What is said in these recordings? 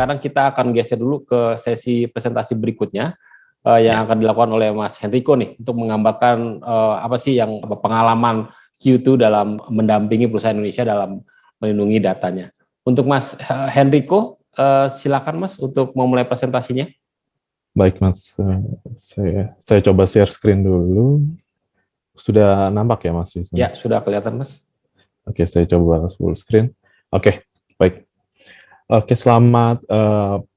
sekarang kita akan geser dulu ke sesi presentasi berikutnya yang akan dilakukan oleh Mas Henrico nih untuk menggambarkan apa sih yang pengalaman Q2 dalam mendampingi perusahaan Indonesia dalam melindungi datanya. Untuk Mas Henrico, silakan Mas untuk memulai presentasinya. Baik Mas, saya coba share screen dulu. Sudah nampak ya Mas? Ya, sudah kelihatan Mas. Oke, saya coba full screen. Oke, baik. Oke, selamat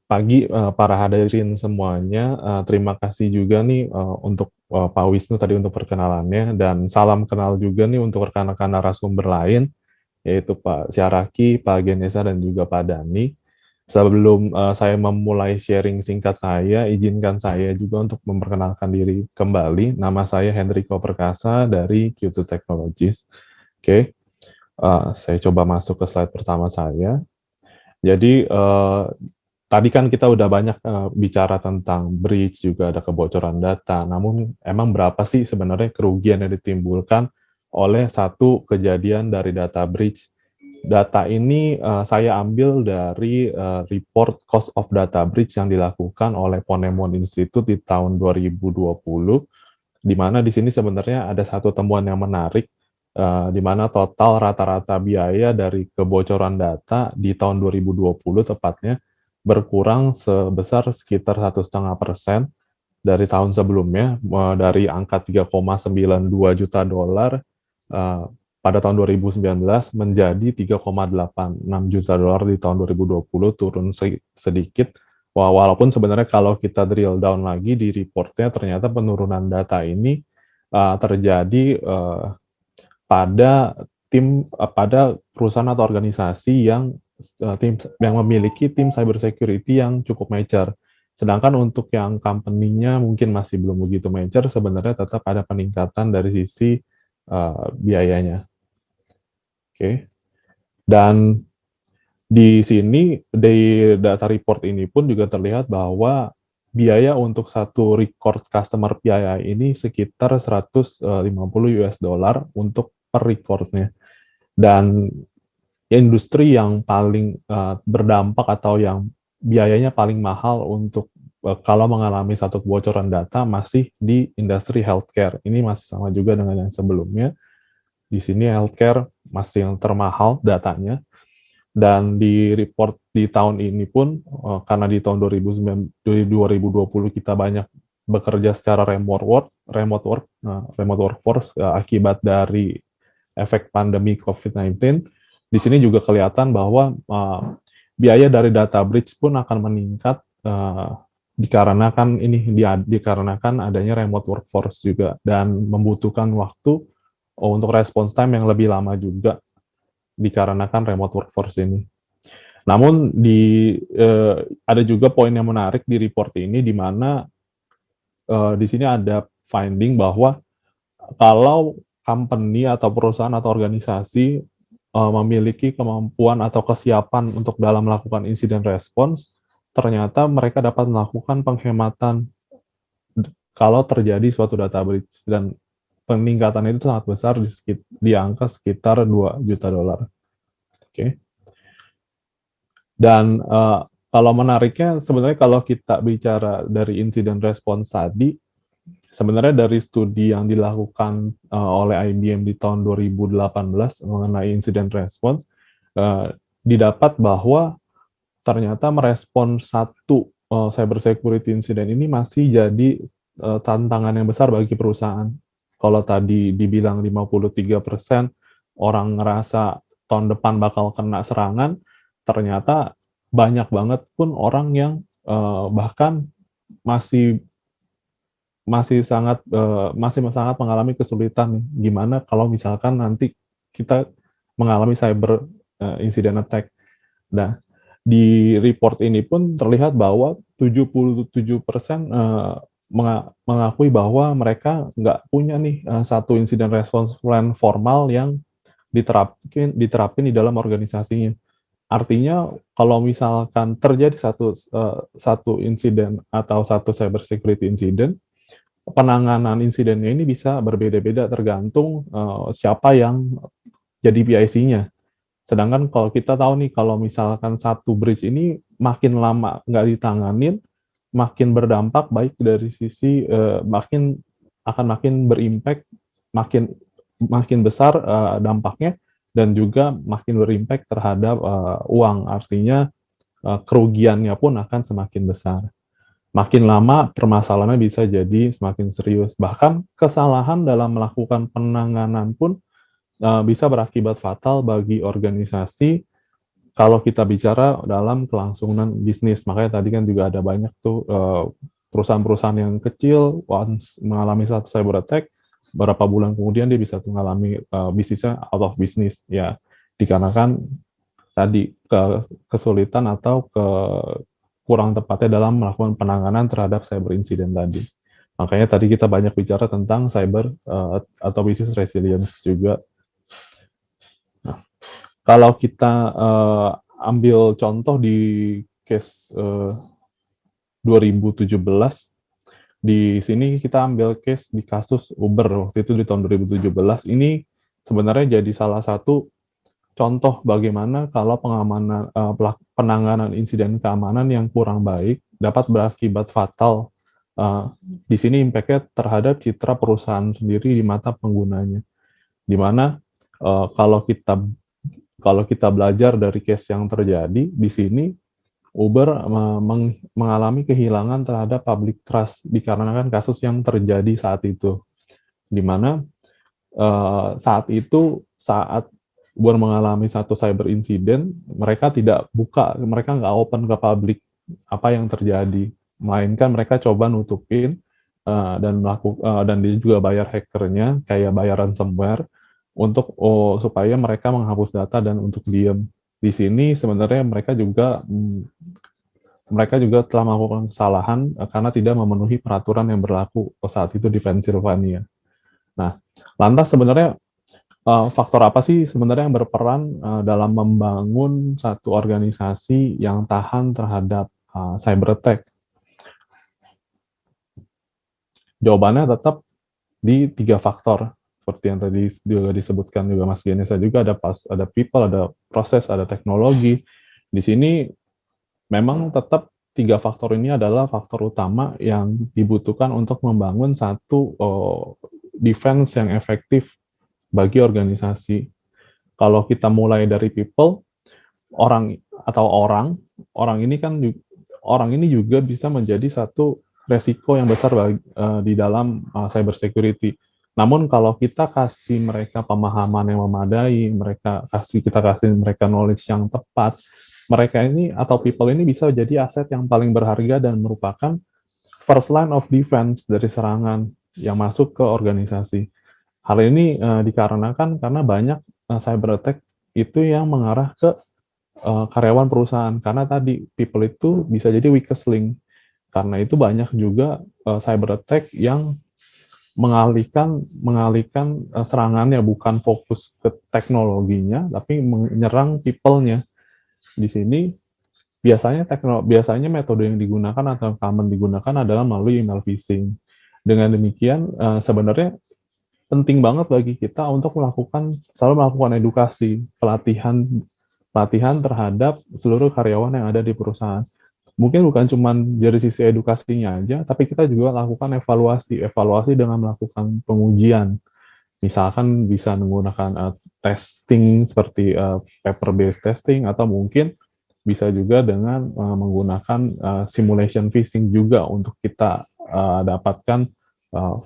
pagi para hadirin semuanya. Terima kasih juga nih untuk Pak Wisnu tadi untuk perkenalannya, dan salam kenal juga nih untuk rekan-rekan narasumber lain, yaitu Pak Syaraki, Pak Genesa, dan juga Pak Dani. Sebelum saya memulai sharing singkat saya, izinkan saya juga untuk memperkenalkan diri kembali. Nama saya Henrico Perkasa dari Q2 Technologies. Oke. Saya coba masuk ke slide pertama saya. Jadi tadi kan kita udah banyak bicara tentang breach, juga ada kebocoran data. Namun emang berapa sih sebenarnya kerugian yang ditimbulkan oleh satu kejadian dari data breach? Data ini saya ambil dari report Cost of Data Breach yang dilakukan oleh Ponemon Institute di tahun 2020, di mana di sini sebenarnya ada satu temuan yang menarik, di mana total rata-rata biaya dari kebocoran data di tahun 2020 tepatnya berkurang sebesar sekitar 1,5% dari tahun sebelumnya, dari angka 3,92 juta dolar pada tahun 2019 menjadi 3,86 juta dolar di tahun 2020, turun sedikit. Walaupun sebenarnya kalau kita drill down lagi di reportnya, ternyata penurunan data ini terjadi pada perusahaan atau organisasi yang memiliki tim cyber security yang cukup mature. Sedangkan untuk yang company-nya mungkin masih belum begitu mature, sebenarnya tetap ada peningkatan dari sisi biayanya. Oke. Dan di sini di data report ini pun juga terlihat bahwa biaya untuk satu record customer PII ini sekitar 150 US dollar untuk per recordnya. Dan industri yang paling berdampak atau yang biayanya paling mahal untuk kalau mengalami satu kebocoran data masih di industri healthcare. Ini masih sama juga dengan yang sebelumnya. Di sini healthcare masih yang termahal datanya. Dan di report di tahun ini pun, karena di tahun 2020 kita banyak bekerja secara remote workforce akibat dari efek pandemi COVID-19, di sini juga kelihatan bahwa biaya dari data breach pun akan meningkat dikarenakan adanya remote workforce juga, dan membutuhkan waktu untuk response time yang lebih lama juga dikarenakan remote workforce ini. Namun ada juga poin yang menarik di report ini, di mana di sini ada finding bahwa kalau company atau perusahaan atau organisasi memiliki kemampuan atau kesiapan untuk dalam melakukan incident response, ternyata mereka dapat melakukan penghematan kalau terjadi suatu data breach, dan peningkatan itu sangat besar di angka sekitar 2 juta dolar. Oke. Dan kalau menariknya sebenarnya kalau kita bicara dari incident response tadi, sebenarnya dari studi yang dilakukan oleh IBM di tahun 2018 mengenai incident response, didapat bahwa ternyata merespon satu cyber security incident ini masih jadi tantangan yang besar bagi perusahaan. Kalau tadi dibilang 53% orang ngerasa tahun depan bakal kena serangan, ternyata banyak banget pun orang yang bahkan masih sangat mengalami kesulitan. Gimana kalau misalkan nanti kita mengalami cyber incident attack. Nah, di report ini pun terlihat bahwa 77% mengakui bahwa mereka nggak punya nih satu incident response plan formal yang diterapin di dalam organisasinya. Artinya kalau misalkan terjadi satu insiden atau satu cyber security incident, penanganan insidennya ini bisa berbeda-beda tergantung siapa yang jadi PIC-nya. Sedangkan kalau kita tahu nih, kalau misalkan satu breach ini makin lama nggak ditanganin, makin berdampak baik dari sisi makin berimpact, makin makin besar dampaknya, dan juga makin berimpact terhadap uang. Artinya kerugiannya pun akan semakin besar. Makin lama permasalahannya bisa jadi semakin serius. Bahkan kesalahan dalam melakukan penanganan pun bisa berakibat fatal bagi organisasi kalau kita bicara dalam kelangsungan bisnis. Makanya tadi kan juga ada banyak tuh perusahaan-perusahaan yang kecil once mengalami satu cyber attack, beberapa bulan kemudian dia bisa mengalami bisnisnya out of business, ya dikarenakan tadi kesulitan atau kurang tepatnya dalam melakukan penanganan terhadap cyber incident tadi. Makanya tadi kita banyak bicara tentang cyber atau business resilience juga. Nah, kalau kita ambil contoh di case 2017, di sini kita ambil case di kasus Uber waktu itu di tahun 2017. Ini sebenarnya jadi salah satu contoh bagaimana kalau penanganan insiden keamanan yang kurang baik dapat berakibat fatal. Di sini impact-nya terhadap citra perusahaan sendiri di mata penggunanya. Di mana kalau kita belajar dari case yang terjadi di sini, Uber mengalami kehilangan terhadap public trust dikarenakan kasus yang terjadi saat itu, di mana saat Uber mengalami satu cyber incident, mereka tidak buka, mereka nggak open ke publik apa yang terjadi, melainkan mereka coba nutupin dan dia juga bayar hackernya kayak bayar ransomware untuk supaya mereka menghapus data dan untuk diem. Di sini sebenarnya mereka juga telah melakukan kesalahan karena tidak memenuhi peraturan yang berlaku saat itu di Pennsylvania. Nah, lantas sebenarnya faktor apa sih sebenarnya yang berperan dalam membangun satu organisasi yang tahan terhadap cyber attack? Jawabannya tetap di 3 faktor. Seperti yang tadi juga disebutkan juga Mas Genesa juga, ada people, ada proses, ada teknologi. Di sini memang tetap 3 faktor ini adalah faktor utama yang dibutuhkan untuk membangun satu defense yang efektif bagi organisasi. Kalau kita mulai dari people, orang ini juga bisa menjadi satu resiko yang besar di dalam cyber security. Namun kalau kita kasih mereka pemahaman yang memadai, kita kasih mereka knowledge yang tepat, mereka ini atau people ini bisa jadi aset yang paling berharga dan merupakan first line of defense dari serangan yang masuk ke organisasi. Hal ini dikarenakan karena banyak cyber attack itu yang mengarah ke karyawan perusahaan, karena tadi people itu bisa jadi weakest link. Karena itu banyak juga cyber attack yang mengalihkan serangannya bukan fokus ke teknologinya, tapi menyerang people-nya. Di sini biasanya metode yang digunakan atau common digunakan adalah melalui email phishing. Dengan demikian sebenarnya penting banget bagi kita untuk selalu melakukan edukasi, pelatihan terhadap seluruh karyawan yang ada di perusahaan. Mungkin bukan cuma dari sisi edukasinya aja, tapi kita juga lakukan evaluasi dengan melakukan pengujian. Misalkan bisa menggunakan testing seperti paper-based testing, atau mungkin bisa juga dengan menggunakan simulation phishing juga untuk kita dapatkan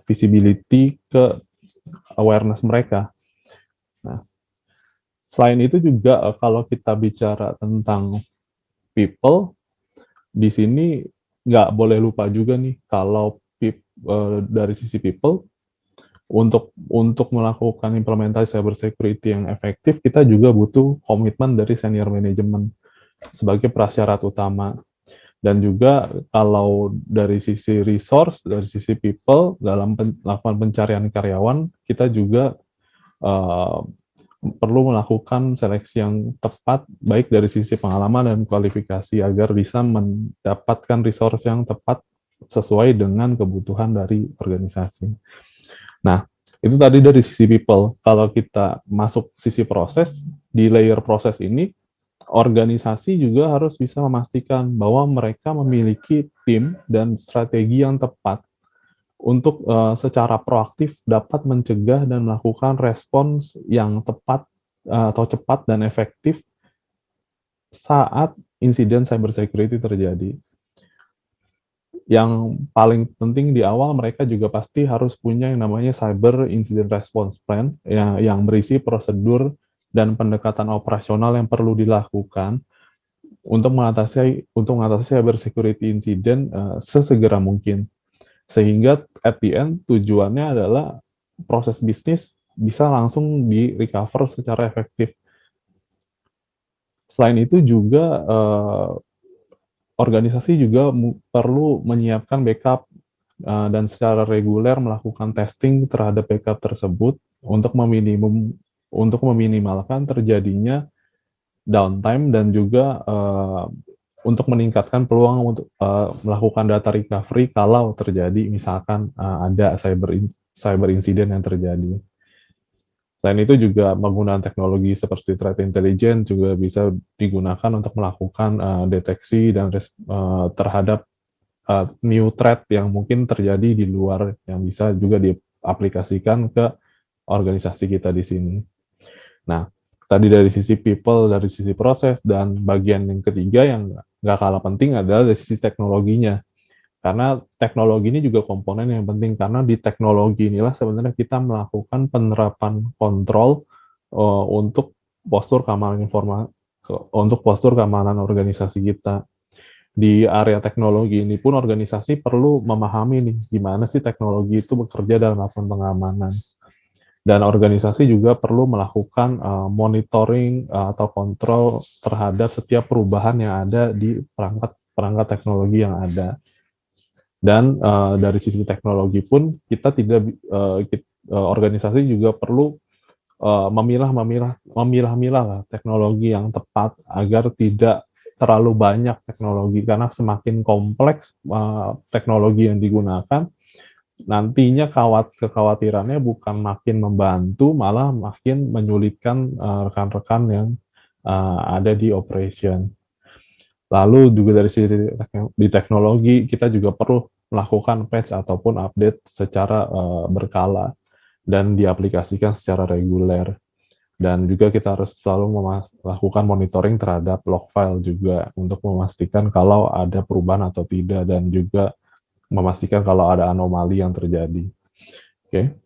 visibility ke awareness mereka. Nah, selain itu juga kalau kita bicara tentang people, di sini nggak boleh lupa juga nih kalau dari sisi people untuk melakukan implementasi cyber security yang efektif, kita juga butuh komitmen dari senior management sebagai prasyarat utama. Dan juga kalau dari sisi resource, dari sisi people dalam melakukan pencarian karyawan, kita juga perlu melakukan seleksi yang tepat, baik dari sisi pengalaman dan kualifikasi, agar bisa mendapatkan resource yang tepat sesuai dengan kebutuhan dari organisasi. Nah, Itu tadi dari sisi people. Kalau kita masuk sisi proses, di layer proses ini, organisasi juga harus bisa memastikan bahwa mereka memiliki tim dan strategi yang tepat untuk secara proaktif dapat mencegah dan melakukan respons yang tepat atau cepat dan efektif saat insiden cybersecurity terjadi. Yang paling penting di awal mereka juga pasti harus punya yang namanya Cyber Incident Response Plan yang berisi prosedur dan pendekatan operasional yang perlu dilakukan untuk mengatasi cyber security incident sesegera mungkin. Sehingga at the end tujuannya adalah proses bisnis bisa langsung di recover secara efektif. Selain itu juga organisasi juga perlu menyiapkan backup dan secara reguler melakukan testing terhadap backup tersebut untuk meminimalkan terjadinya downtime dan juga untuk meningkatkan peluang untuk melakukan data recovery kalau terjadi misalkan ada cyber incident yang terjadi. Selain itu juga menggunakan teknologi seperti threat intelligence juga bisa digunakan untuk melakukan deteksi dan terhadap new threat yang mungkin terjadi di luar yang bisa juga diaplikasikan ke organisasi kita di sini. Nah, tadi dari sisi people, dari sisi proses, dan bagian yang ketiga yang nggak kalah penting adalah dari sisi teknologinya. Karena teknologi ini juga komponen yang penting, karena di teknologi inilah sebenarnya kita melakukan penerapan kontrol untuk postur keamanan organisasi kita. Di area teknologi ini pun organisasi perlu memahami nih, gimana sih teknologi itu bekerja dalam melakukan pengamanan. Dan organisasi juga perlu melakukan monitoring atau kontrol terhadap setiap perubahan yang ada di perangkat teknologi yang ada. Dan dari sisi teknologi pun organisasi juga perlu memilah-milah teknologi yang tepat agar tidak terlalu banyak teknologi, karena semakin kompleks teknologi yang digunakan, nantinya kekhawatirannya bukan makin membantu, malah makin menyulitkan rekan-rekan yang ada di operation. Lalu juga dari sisi di teknologi, kita juga perlu melakukan patch ataupun update secara berkala dan diaplikasikan secara reguler. Dan juga kita harus selalu melakukan monitoring terhadap log file juga untuk memastikan kalau ada perubahan atau tidak, dan juga memastikan kalau ada anomali yang terjadi. Oke.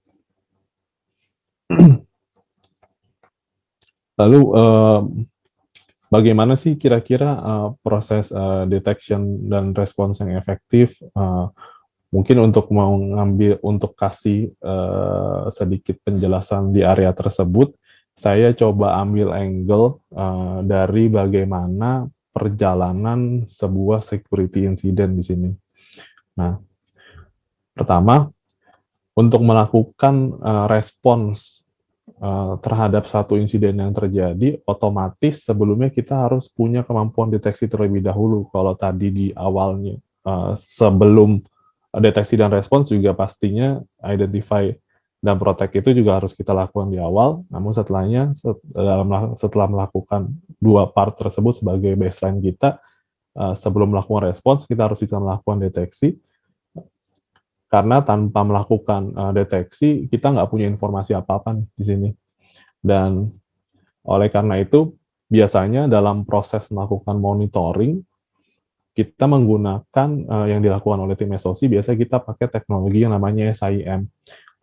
Lalu bagaimana sih kira-kira proses detection dan respons yang efektif? Mungkin untuk kasih sedikit penjelasan di area tersebut, saya coba ambil angle dari bagaimana perjalanan sebuah security incident di sini. Nah, pertama, untuk melakukan respons terhadap satu insiden yang terjadi, otomatis sebelumnya kita harus punya kemampuan deteksi terlebih dahulu. Kalau tadi di awalnya, sebelum deteksi dan respons juga pastinya identify dan protect itu juga harus kita lakukan di awal. Namun setelah melakukan dua part tersebut sebagai baseline kita, sebelum melakukan respons, kita harus bisa melakukan deteksi. Karena tanpa melakukan deteksi, kita nggak punya informasi apa-apa di sini. Dan oleh karena itu, biasanya dalam proses melakukan monitoring, kita menggunakan yang dilakukan oleh tim SOC, biasanya kita pakai teknologi yang namanya SIEM.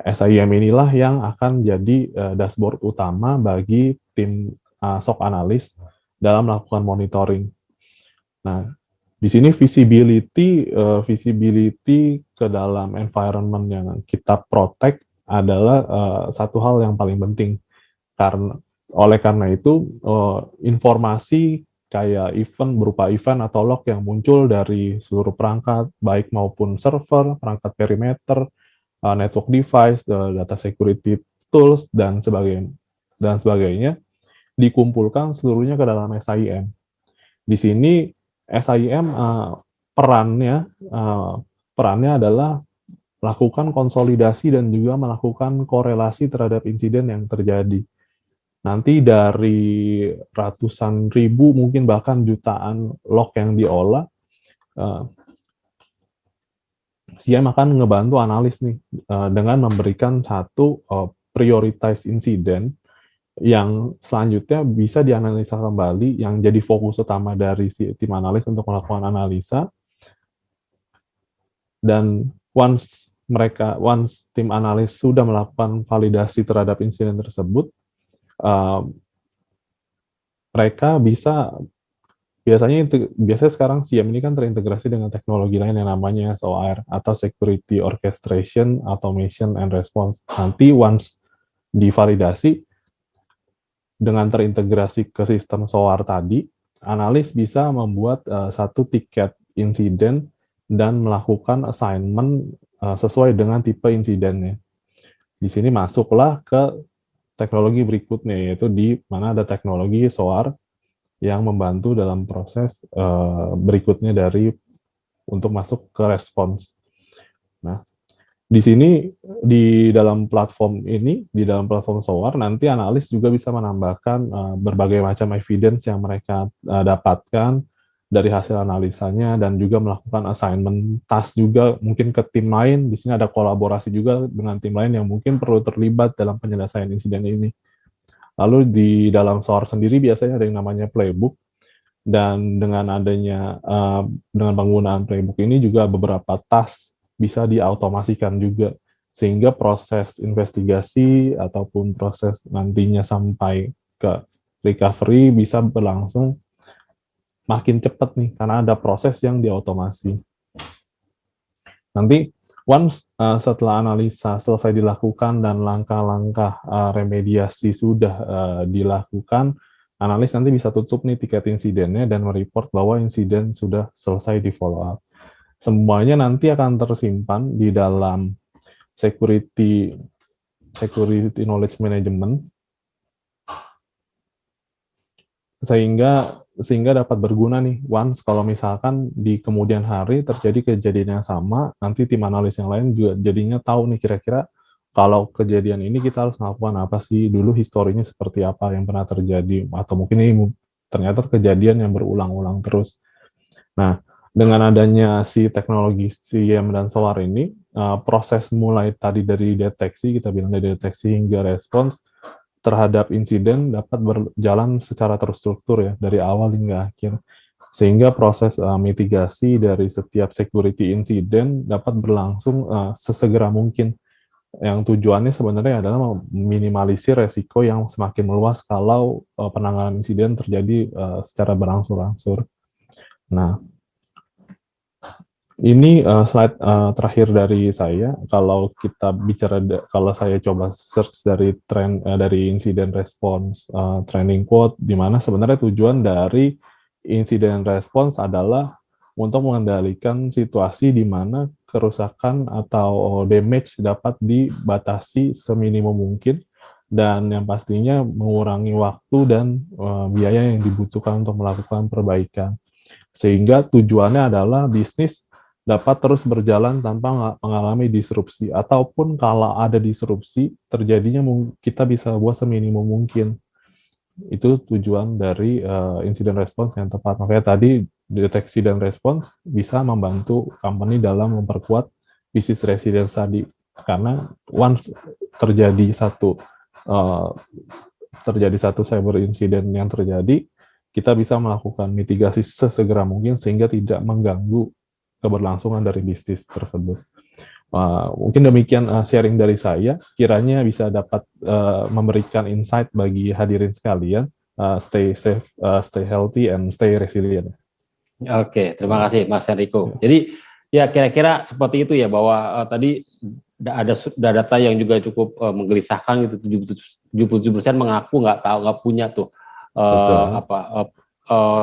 SIEM inilah yang akan jadi dashboard utama bagi tim SOC analis dalam melakukan monitoring. Nah, di sini visibility ke dalam environment yang kita protect adalah satu hal yang paling penting. Oleh karena itu, informasi kayak berupa event atau log yang muncul dari seluruh perangkat, baik maupun server, perangkat perimeter, network device, data security tools, dan sebagainya, dikumpulkan seluruhnya ke dalam SIEM. Di sini SIEM perannya adalah melakukan konsolidasi dan juga melakukan korelasi terhadap insiden yang terjadi. Nanti dari ratusan ribu, mungkin bahkan jutaan log yang diolah, CM akan ngebantu analis nih dengan memberikan satu prioritize insiden yang selanjutnya bisa dianalisa kembali, yang jadi fokus utama dari si tim analis untuk melakukan analisa. Dan once tim analis sudah melakukan validasi terhadap insiden tersebut, mereka biasanya sekarang CM ini kan terintegrasi dengan teknologi lain yang namanya SOR atau Security Orchestration, Automation, and Response. Nanti once divalidasi dengan terintegrasi ke sistem SOR tadi, analis bisa membuat satu tiket insiden dan melakukan assignment sesuai dengan tipe insidennya. Di sini masuklah ke teknologi berikutnya, yaitu di mana ada teknologi SOAR yang membantu dalam proses berikutnya untuk masuk ke respons. Nah, di sini di dalam platform SOAR nanti analis juga bisa menambahkan berbagai macam evidence yang mereka dapatkan dari hasil analisanya, dan juga melakukan assignment task juga mungkin ke tim lain. Di sini ada kolaborasi juga dengan tim lain yang mungkin perlu terlibat dalam penyelesaian insiden ini. Lalu di dalam SOAR sendiri biasanya ada yang namanya playbook, dan dengan penggunaan playbook ini juga beberapa task bisa diautomasikan juga, sehingga proses investigasi ataupun proses nantinya sampai ke recovery bisa berlangsung makin cepat nih, karena ada proses yang diotomasi. Nanti once setelah analisa selesai dilakukan dan langkah-langkah remediasi sudah dilakukan, analis nanti bisa tutup nih tiket insidennya dan mereport bahwa insiden sudah selesai di follow up. Semuanya nanti akan tersimpan di dalam security knowledge management, sehingga dapat berguna nih once kalau misalkan di kemudian hari terjadi kejadian yang sama, nanti tim analis yang lain juga jadinya tahu nih kira-kira kalau kejadian ini kita harus melakukan apa sih, dulu historinya seperti apa yang pernah terjadi, atau mungkin ini ternyata kejadian yang berulang-ulang terus. Nah, dengan adanya si teknologi CM dan SOAR ini, proses mulai tadi dari deteksi, kita bilang dari deteksi hingga respons terhadap insiden dapat berjalan secara terstruktur ya, dari awal hingga akhir. Sehingga proses mitigasi dari setiap security insiden dapat berlangsung sesegera mungkin. Yang tujuannya sebenarnya adalah meminimalisir resiko yang semakin meluas kalau penanganan insiden terjadi secara berangsur-angsur. Nah, ini slide terakhir dari saya. Kalau kita bicara, kalau saya coba search dari insiden response training quote, di mana sebenarnya tujuan dari insiden response adalah untuk mengendalikan situasi di mana kerusakan atau damage dapat dibatasi seminimum mungkin, dan yang pastinya mengurangi waktu dan biaya yang dibutuhkan untuk melakukan perbaikan. Sehingga tujuannya adalah bisnis dapat terus berjalan tanpa mengalami disrupsi, ataupun kalau ada disrupsi terjadinya kita bisa buat seminimum mungkin. Itu tujuan dari incident response yang tepat. Makanya tadi deteksi dan respons bisa membantu company dalam memperkuat business resilience tadi, karena once terjadi satu cyber incident yang terjadi, kita bisa melakukan mitigasi sesegera mungkin sehingga tidak mengganggu keberlangsungan dari bisnis tersebut. Mungkin demikian sharing dari saya, kiranya bisa dapat memberikan insight bagi hadirin sekalian. Stay safe, stay healthy, and stay resilient. Oke, terima kasih Mas Enrico. Jadi ya kira-kira seperti itu ya, bahwa tadi ada data yang juga cukup menggelisahkan, gitu. 77% mengaku nggak punya tuh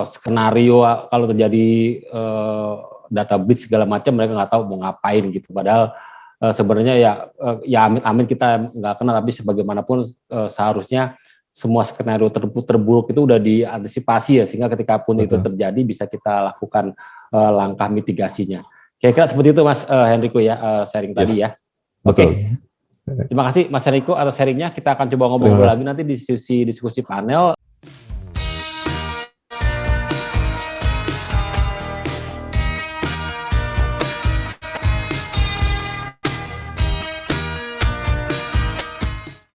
skenario kalau terjadi data breach segala macam, mereka nggak tahu mau ngapain gitu. Padahal sebenarnya ya amit-amit kita nggak kena, tapi sebagaimanapun seharusnya semua skenario terburuk itu udah diantisipasi ya, sehingga ketika pun itu terjadi bisa kita lakukan langkah mitigasinya. Kira-kira seperti itu Mas Henrico ya, sharing tadi ya. Oke. Betul. Terima kasih Mas Henrico atas sharingnya. Kita akan coba ngobrol lagi nanti di diskusi panel.